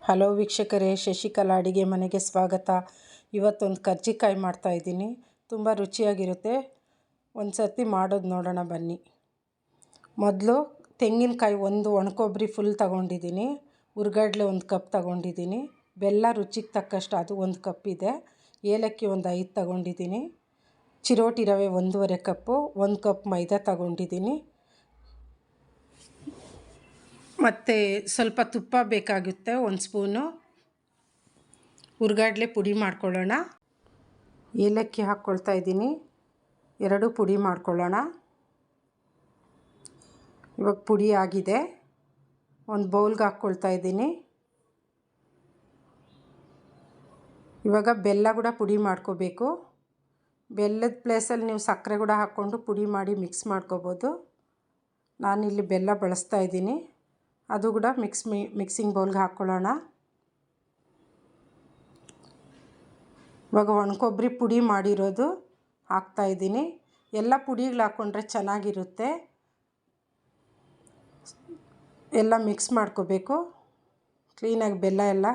Hello ವೀಕ್ಷಕರೇ, ಶಶಿಕಲಾ ಅಡುಗೆ ಮನೆಗೆ ಸ್ವಾಗತ. ಇವತ್ತೊಂದು ಕರ್ಜಿಕಾಯಿ ಮಾಡ್ತಾಯಿದ್ದೀನಿ. ತುಂಬ ರುಚಿಯಾಗಿರುತ್ತೆ. ಒಂದು ಸರ್ತಿ ಮಾಡೋದು ನೋಡೋಣ ಬನ್ನಿ. ಮೊದಲು ತೆಂಗಿನಕಾಯಿ ಒಂದು ಒಣಕೊಬ್ಬರಿ ಫುಲ್ ತಗೊಂಡಿದ್ದೀನಿ. ಹುರ್ಗಡ್ಲೆ ಒಂದು ಕಪ್ ತಗೊಂಡಿದ್ದೀನಿ. ಬೆಲ್ಲ ರುಚಿಗೆ ತಕ್ಕಷ್ಟು ಅದು ಒಂದು ಕಪ್ ಇದೆ. ಏಲಕ್ಕಿ ಒಂದು 5 ತಗೊಂಡಿದ್ದೀನಿ. ಚಿರೋಟಿ ರವೆ 1.5 ಕಪ್ಪು. 1 ಕಪ್ ಮೈದಾ ತಗೊಂಡಿದ್ದೀನಿ. ಮತ್ತು ಸ್ವಲ್ಪ ತುಪ್ಪ ಬೇಕಾಗುತ್ತೆ, 1 ಸ್ಪೂನು. ಹುರ್ಗಡ್ಲೆ ಪುಡಿ ಮಾಡ್ಕೊಳ್ಳೋಣ. ಏಲಕ್ಕಿ ಹಾಕ್ಕೊಳ್ತಾ ಇದ್ದೀನಿ. 2 ಪುಡಿ ಮಾಡ್ಕೊಳ್ಳೋಣ. ಇವಾಗ ಪುಡಿ ಆಗಿದೆ. ಒಂದು ಬೌಲ್ಗೆ ಹಾಕ್ಕೊಳ್ತಾ ಇದ್ದೀನಿ. ಇವಾಗ ಬೆಲ್ಲ ಕೂಡ ಪುಡಿ ಮಾಡ್ಕೋಬೇಕು. ಬೆಲ್ಲದ ಪ್ಲೇಸಲ್ಲಿ ನೀವು ಸಕ್ಕರೆ ಕೂಡ ಹಾಕ್ಕೊಂಡು ಪುಡಿ ಮಾಡಿ ಮಿಕ್ಸ್ ಮಾಡ್ಕೋಬೋದು. ನಾನಿಲ್ಲಿ ಬೆಲ್ಲ ಬಳಸ್ತಾ ಇದ್ದೀನಿ. ಅದು ಕೂಡ ಮಿಕ್ಸಿಂಗ್ ಬೌಲ್ಗೆ ಹಾಕ್ಕೊಳ್ಳೋಣ. ಇವಾಗ ಒಣಕೊಬ್ಬರಿ ಪುಡಿ ಮಾಡಿರೋದು ಹಾಕ್ತಾಯಿದ್ದೀನಿ. ಎಲ್ಲ ಪುಡಿಗಳು ಹಾಕ್ಕೊಂಡ್ರೆ ಚೆನ್ನಾಗಿರುತ್ತೆ. ಎಲ್ಲ ಮಿಕ್ಸ್ ಮಾಡ್ಕೋಬೇಕು. ಕ್ಲೀನಾಗಿ ಬೆಲ್ಲ ಎಲ್ಲ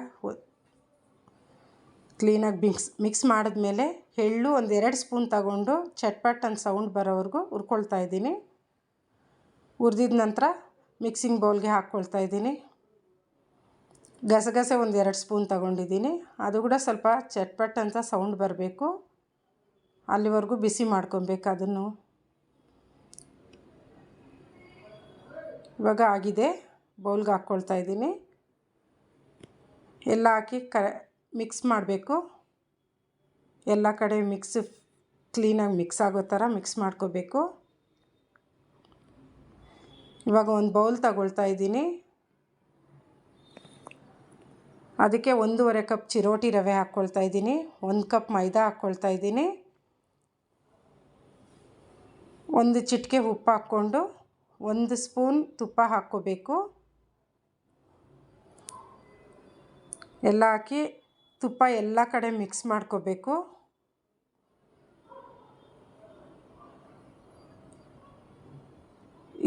ಕ್ಲೀನಾಗಿ ಮಿಕ್ಸ್ ಮಾಡಿದ್ಮೇಲೆ ಎಳ್ಳು ಒಂದು 2 ಸ್ಪೂನ್ ತಗೊಂಡು ಚಟ್ಪಟ್ ಅಂತ ಸೌಂಡ್ ಬರೋವರೆಗೂ ಹುರ್ಕೊಳ್ತಾ ಇದ್ದೀನಿ. ಹುರಿದಿದ ನಂತರ ಮಿಕ್ಸಿಂಗ್ ಬೌಲ್ಗೆ ಹಾಕ್ಕೊಳ್ತಾ ಇದ್ದೀನಿ. ಗಸಗಸೆ ಒಂದು 2 ಸ್ಪೂನ್ ತಗೊಂಡಿದ್ದೀನಿ. ಅದು ಕೂಡ ಸ್ವಲ್ಪ ಚಟ್ಪಟ್ ಅಂತ ಸೌಂಡ್ ಬರಬೇಕು, ಅಲ್ಲಿವರೆಗೂ ಬಿಸಿ ಮಾಡ್ಕೊಬೇಕು ಅದನ್ನು. ಇವಾಗ ಆಗಿದೆ. ಬೌಲ್ಗೆ ಹಾಕ್ಕೊಳ್ತಾ ಇದ್ದೀನಿ. ಎಲ್ಲ ಹಾಕಿ ಮಿಕ್ಸ್ ಮಾಡಬೇಕು. ಎಲ್ಲ ಕಡೆ ಕ್ಲೀನಾಗಿ ಮಿಕ್ಸ್ ಆಗೋ ಥರ ಮಿಕ್ಸ್ ಮಾಡ್ಕೋಬೇಕು. ಇವಾಗ ಒಂದು ಬೌಲ್ ತಗೊಳ್ತಾ ಇದ್ದೀನಿ. ಅದಕ್ಕೆ 1.5 ಕಪ್ ಚಿರೋಟಿ ರವೆ ಹಾಕ್ಕೊಳ್ತಾ ಇದ್ದೀನಿ. 1 ಕಪ್ ಮೈದಾ ಹಾಕ್ಕೊಳ್ತಾ ಇದ್ದೀನಿ. 1 ಚಿಟಿಕೆ ಉಪ್ಪು ಹಾಕ್ಕೊಂಡು 1 ಸ್ಪೂನ್ ತುಪ್ಪ ಹಾಕ್ಕೋಬೇಕು. ಎಲ್ಲ ಹಾಕಿ ತುಪ್ಪ ಎಲ್ಲ ಕಡೆ ಮಿಕ್ಸ್ ಮಾಡ್ಕೋಬೇಕು.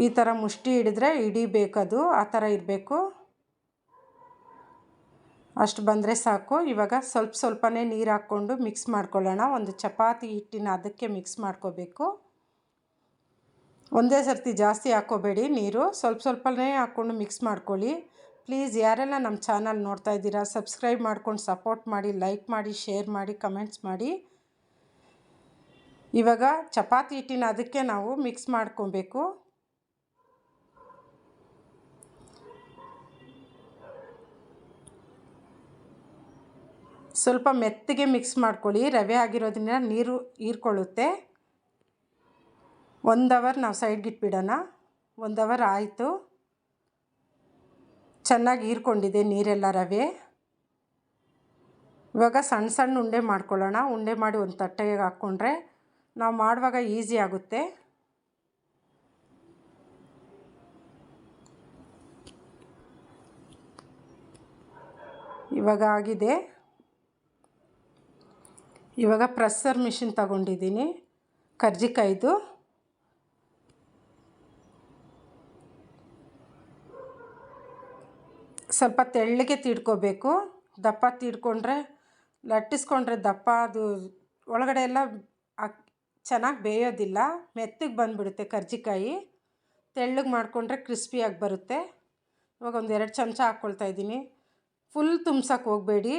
ಈ ಥರ ಮುಷ್ಟಿ ಹಿಡಿದ್ರೆ ಹಿಡಿಬೇಕದು, ಆ ಥರ ಇರಬೇಕು. ಅಷ್ಟು ಬಂದರೆ ಸಾಕು. ಇವಾಗ ಸ್ವಲ್ಪನೇ ನೀರು ಹಾಕ್ಕೊಂಡು ಮಿಕ್ಸ್ ಮಾಡ್ಕೊಳ್ಳೋಣ. ಒಂದು ಚಪಾತಿ ಹಿಟ್ಟಿನ ಅದಕ್ಕೆ ಮಿಕ್ಸ್ ಮಾಡ್ಕೋಬೇಕು. ಒಂದೇ ಸರ್ತಿ ಜಾಸ್ತಿ ಹಾಕ್ಕೋಬೇಡಿ ನೀರು, ಸ್ವಲ್ಪನೇ ಹಾಕ್ಕೊಂಡು ಮಿಕ್ಸ್ ಮಾಡ್ಕೊಳ್ಳಿ. ಪ್ಲೀಸ್ ಯಾರೆಲ್ಲ ನಮ್ಮ ಚಾನಲ್ ನೋಡ್ತಾ ಇದ್ದೀರಾ, ಸಬ್ಸ್ಕ್ರೈಬ್ ಮಾಡ್ಕೊಂಡು ಸಪೋರ್ಟ್ ಮಾಡಿ, ಲೈಕ್ ಮಾಡಿ, ಶೇರ್ ಮಾಡಿ, ಕಮೆಂಟ್ಸ್ ಮಾಡಿ. ಇವಾಗ ಚಪಾತಿ ಹಿಟ್ಟಿನ ಅದಕ್ಕೆ ನಾವು ಮಿಕ್ಸ್ ಮಾಡ್ಕೊಬೇಕು. ಸ್ವಲ್ಪ ಮೆತ್ತಗೆ ಮಿಕ್ಸ್ ಮಾಡ್ಕೊಳ್ಳಿ. ರವೆ ಆಗಿರೋದ್ರಿಂದ ನೀರು ಹೀರ್ಕೊಳ್ಳುತ್ತೆ. 1 ಅವರ್ ನಾವು ಸೈಡ್ಗೆ ಇಟ್ಬಿಡೋಣ. 1 ಅವರ್ ಆಯಿತು. ಚೆನ್ನಾಗಿ ಹೀರ್ಕೊಂಡಿದೆ ನೀರೆಲ್ಲ ರವೆ. ಇವಾಗ ಸಣ್ಣ ಉಂಡೆ ಮಾಡ್ಕೊಳ್ಳೋಣ. ಉಂಡೆ ಮಾಡಿ ಒಂದು ತಟ್ಟೆಗೆ ಹಾಕ್ಕೊಂಡ್ರೆ ನಾವು ಮಾಡುವಾಗ ಈಸಿ ಆಗುತ್ತೆ. ಇವಾಗ ಆಗಿದೆ. ಇವಾಗ ಪ್ರೆಸ್ಸರ್ ಮಿಷಿನ್ ತಗೊಂಡಿದ್ದೀನಿ, ಕರ್ಜಿಕಾಯ್ದು. ಸ್ವಲ್ಪ ತೆಳ್ಳಗೆ ತೀಡ್ಕೋಬೇಕು. ದಪ್ಪ ತೀಡ್ಕೊಂಡ್ರೆ ಲಟ್ಟಿಸ್ಕೊಂಡ್ರೆ ದಪ್ಪ ಅದು ಒಳಗಡೆ ಎಲ್ಲ ಚೆನ್ನಾಗಿ ಬೇಯೋದಿಲ್ಲ, ಮೆತ್ತಗೆ ಬಂದುಬಿಡುತ್ತೆ ಕರ್ಜಿಕಾಯಿ. ತೆಳ್ಳಗೆ ಮಾಡಿಕೊಂಡ್ರೆ ಕ್ರಿಸ್ಪಿಯಾಗಿ ಬರುತ್ತೆ. ಇವಾಗ ಒಂದು 2 ಚಮಚ ಹಾಕ್ಕೊಳ್ತಾ ಇದ್ದೀನಿ. ಫುಲ್ ತುಂಬ್ಸೋಕ್ಕೆ ಹೋಗಬೇಡಿ,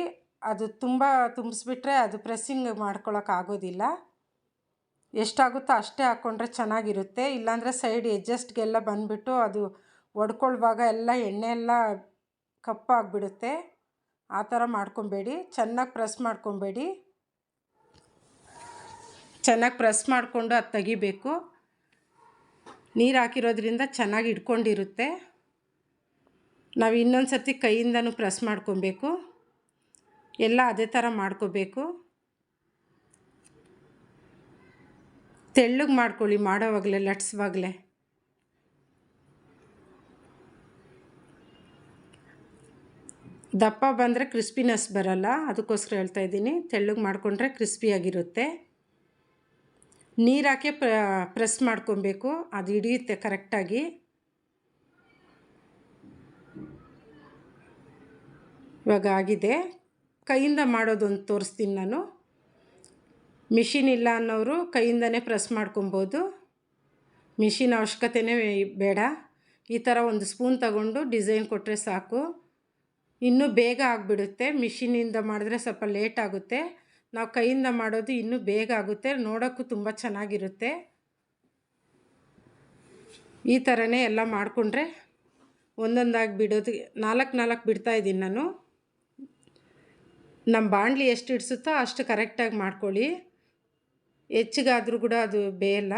ಅದು ತುಂಬ ತುಂಬಿಸ್ಬಿಟ್ರೆ ಅದು ಪ್ರೆಸ್ಸಿಂಗ್ ಮಾಡ್ಕೊಳ್ಳೋಕೆ ಆಗೋದಿಲ್ಲ. ಎಷ್ಟಾಗುತ್ತೋ ಅಷ್ಟೇ ಹಾಕ್ಕೊಂಡ್ರೆ ಚೆನ್ನಾಗಿರುತ್ತೆ. ಇಲ್ಲಾಂದರೆ ಸೈಡ್ ಎಡ್ಜಸ್ಟ್ಗೆಲ್ಲ ಬಂದುಬಿಟ್ಟು ಅದು ಒಡ್ಕೊಳ್ಳುವಾಗ ಎಲ್ಲ ಎಣ್ಣೆ ಎಲ್ಲ ಕಪ್ಪಾಗಿಬಿಡುತ್ತೆ. ಆ ಥರ ಮಾಡ್ಕೊಬೇಡಿ. ಚೆನ್ನಾಗಿ ಪ್ರೆಸ್ ಮಾಡ್ಕೊಬೇಡಿ. ಚೆನ್ನಾಗಿ ಪ್ರೆಸ್ ಮಾಡಿಕೊಂಡು ಅದು ತೆಗಿಬೇಕು. ನೀರು ಹಾಕಿರೋದ್ರಿಂದ ಚೆನ್ನಾಗಿ ಹಿಡ್ಕೊಂಡಿರುತ್ತೆ. ನಾವು ಇನ್ನೊಂದು ಸರ್ತಿ ಕೈಯಿಂದನೂ ಪ್ರೆಸ್ ಮಾಡ್ಕೊಬೇಕು. ಎಲ್ಲ ಅದೇ ಥರ ಮಾಡ್ಕೋಬೇಕು. ತೆಳ್ಳಗೆ ಮಾಡ್ಕೊಳ್ಳಿ ಮಾಡೋವಾಗಲೇ, ಲಟ್ಸುವಾಗಲೇ. ದಪ್ಪ ಬಂದರೆ ಕ್ರಿಸ್ಪಿನೆಸ್ ಬರಲ್ಲ, ಅದಕ್ಕೋಸ್ಕರ ಹೇಳ್ತಾ ಇದ್ದೀನಿ. ತೆಳ್ಳಗೆ ಮಾಡಿಕೊಂಡ್ರೆ ಕ್ರಿಸ್ಪಿಯಾಗಿರುತ್ತೆ. ನೀರು ಹಾಕಿ ಪ್ರೆಸ್ ಮಾಡ್ಕೊಬೇಕು, ಅದು ಹಿಡಿಯುತ್ತೆ ಕರೆಕ್ಟಾಗಿ. ಇವಾಗ ಆಗಿದೆ. ಕೈಯಿಂದ ಮಾಡೋದೊಂದು ತೋರಿಸ್ತೀನಿ ನಾನು. ಮಿಷಿನ್ ಇಲ್ಲ ಅನ್ನೋರು ಕೈಯಿಂದನೇ ಪ್ರೆಸ್ ಮಾಡ್ಕೊಬೋದು. ಮಿಷಿನ್ ಅವಶ್ಯಕತೆಯೇ ಬೇಡ. ಈ ಥರ ಒಂದು ಸ್ಪೂನ್ ತಗೊಂಡು ಡಿಸೈನ್ ಕೊಟ್ಟರೆ ಸಾಕು. ಇನ್ನೂ ಬೇಗ ಆಗಿಬಿಡುತ್ತೆ. ಮಿಷಿನಿಂದ ಮಾಡಿದ್ರೆ ಸ್ವಲ್ಪ ಲೇಟ್ ಆಗುತ್ತೆ. ನಾವು ಕೈಯಿಂದ ಮಾಡೋದು ಇನ್ನೂ ಬೇಗ ಆಗುತ್ತೆ, ನೋಡೋಕ್ಕೂ ತುಂಬ ಚೆನ್ನಾಗಿರುತ್ತೆ. ಈ ಥರನೇ ಎಲ್ಲ ಮಾಡಿಕೊಂಡ್ರೆ ಒಂದೊಂದಾಗಿ ಬಿಡೋದು 4 ಬಿಡ್ತಾಯಿದ್ದೀನಿ ನಾನು. ನಮ್ಮ ಬಾಣಲಿ ಎಷ್ಟು ಇಡಿಸುತ್ತೋ ಅಷ್ಟು ಕರೆಕ್ಟಾಗಿ ಮಾಡ್ಕೊಳ್ಳಿ. ಹೆಚ್ಚಿಗಾದರೂ ಕೂಡ ಅದು ಬೇಯಲ್ಲ.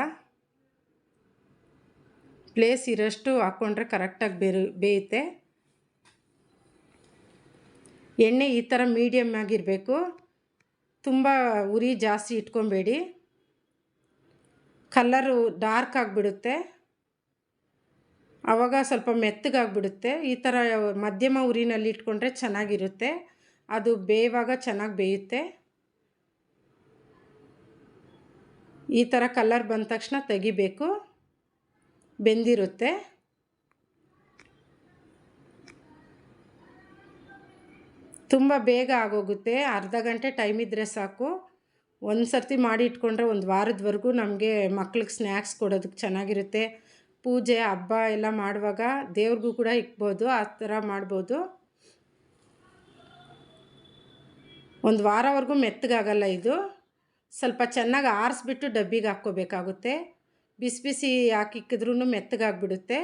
ಪ್ಲೇಸ್ ಇರೋಷ್ಟು ಹಾಕ್ಕೊಂಡ್ರೆ ಕರೆಕ್ಟಾಗಿ ಬೇಯುತ್ತೆ. ಎಣ್ಣೆ ಈ ಥರ ಮೀಡಿಯಮ್ ಆಗಿರಬೇಕು, ತುಂಬ ಉರಿ ಜಾಸ್ತಿ ಇಟ್ಕೊಬೇಡಿ. ಕಲ್ಲರು ಡಾರ್ಕ್ ಆಗಿಬಿಡುತ್ತೆ, ಆವಾಗ ಸ್ವಲ್ಪ ಮೆತ್ತಗಾಗಿಬಿಡುತ್ತೆ. ಈ ಥರ ಮಧ್ಯಮ ಉರಿನಲ್ಲಿ ಇಟ್ಕೊಂಡ್ರೆ ಚೆನ್ನಾಗಿರುತ್ತೆ. ಅದು ಬೇಯುವಾಗ ಚೆನ್ನಾಗಿ ಬೇಯುತ್ತೆ. ಈ ಥರ ಕಲ್ಲರ್ ಬಂದ ತಕ್ಷಣ ತೆಗಿಬೇಕು, ಬೆಂದಿರುತ್ತೆ. ತುಂಬ ಬೇಗ ಆಗೋಗುತ್ತೆ. ಅರ್ಧ ಗಂಟೆ ಟೈಮ್ ಇದ್ದರೆ ಸಾಕು. ಒಂದು ಸರ್ತಿ ಮಾಡಿ ಇಟ್ಕೊಂಡ್ರೆ ಒಂದು ವಾರದವರೆಗೂ ನಮಗೆ ಮಕ್ಳಿಗೆ ಸ್ನ್ಯಾಕ್ಸ್ ಕೊಡೋದಕ್ಕೆ ಚೆನ್ನಾಗಿರುತ್ತೆ. ಪೂಜೆ ಹಬ್ಬ ಎಲ್ಲ ಮಾಡುವಾಗ ದೇವ್ರಿಗೂ ಕೂಡ ಇಕ್ಬೋದು, ಆ ಥರ ಮಾಡ್ಬೋದು. ಒಂದು ವಾರವರೆಗೂ ಮೆತ್ತಗಾಗಲ್ಲ ಇದು. ಸ್ವಲ್ಪ ಚೆನ್ನಾಗಿ ಆರಿಸ್ಬಿಟ್ಟು ಡಬ್ಬಿಗೆ ಹಾಕ್ಕೋಬೇಕಾಗುತ್ತೆ. ಬಿಸಿ ಬಿಸಿ ಹಾಕಿಕ್ಕಿದ್ರೂ ಮೆತ್ತಗಾಗ್ಬಿಡುತ್ತೆ.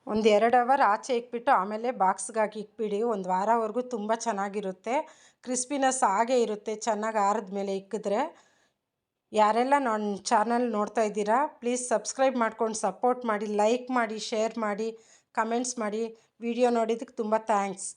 ಒಂದು 2 ಅವರ್ ಆಚೆ ಇಕ್ಬಿಟ್ಟು ಆಮೇಲೆ ಬಾಕ್ಸ್ಗೆ ಹಾಕಿ ಇಕ್ಬಿಡಿ. ಒಂದು ವಾರವರೆಗೂ ತುಂಬ ಚೆನ್ನಾಗಿರುತ್ತೆ. ಕ್ರಿಸ್ಪಿನೆಸ್ ಹಾಗೇ ಇರುತ್ತೆ ಚೆನ್ನಾಗಿ ಆರಿದ ಮೇಲೆ ಇಕ್ಕಿದ್ರೆ. ಯಾರೆಲ್ಲ ನನ್ನ ಚಾನಲ್ ನೋಡ್ತಾ ಇದ್ದೀರಾ, ಪ್ಲೀಸ್ ಸಬ್ಸ್ಕ್ರೈಬ್ ಮಾಡ್ಕೊಂಡು ಸಪೋರ್ಟ್ ಮಾಡಿ, ಲೈಕ್ ಮಾಡಿ, ಶೇರ್ ಮಾಡಿ, ಕಮೆಂಟ್ಸ್ ಮಾಡಿ. ವಿಡಿಯೋ ನೋಡಿದ್ದಕ್ಕೆ ತುಂಬ ಥ್ಯಾಂಕ್ಸ್.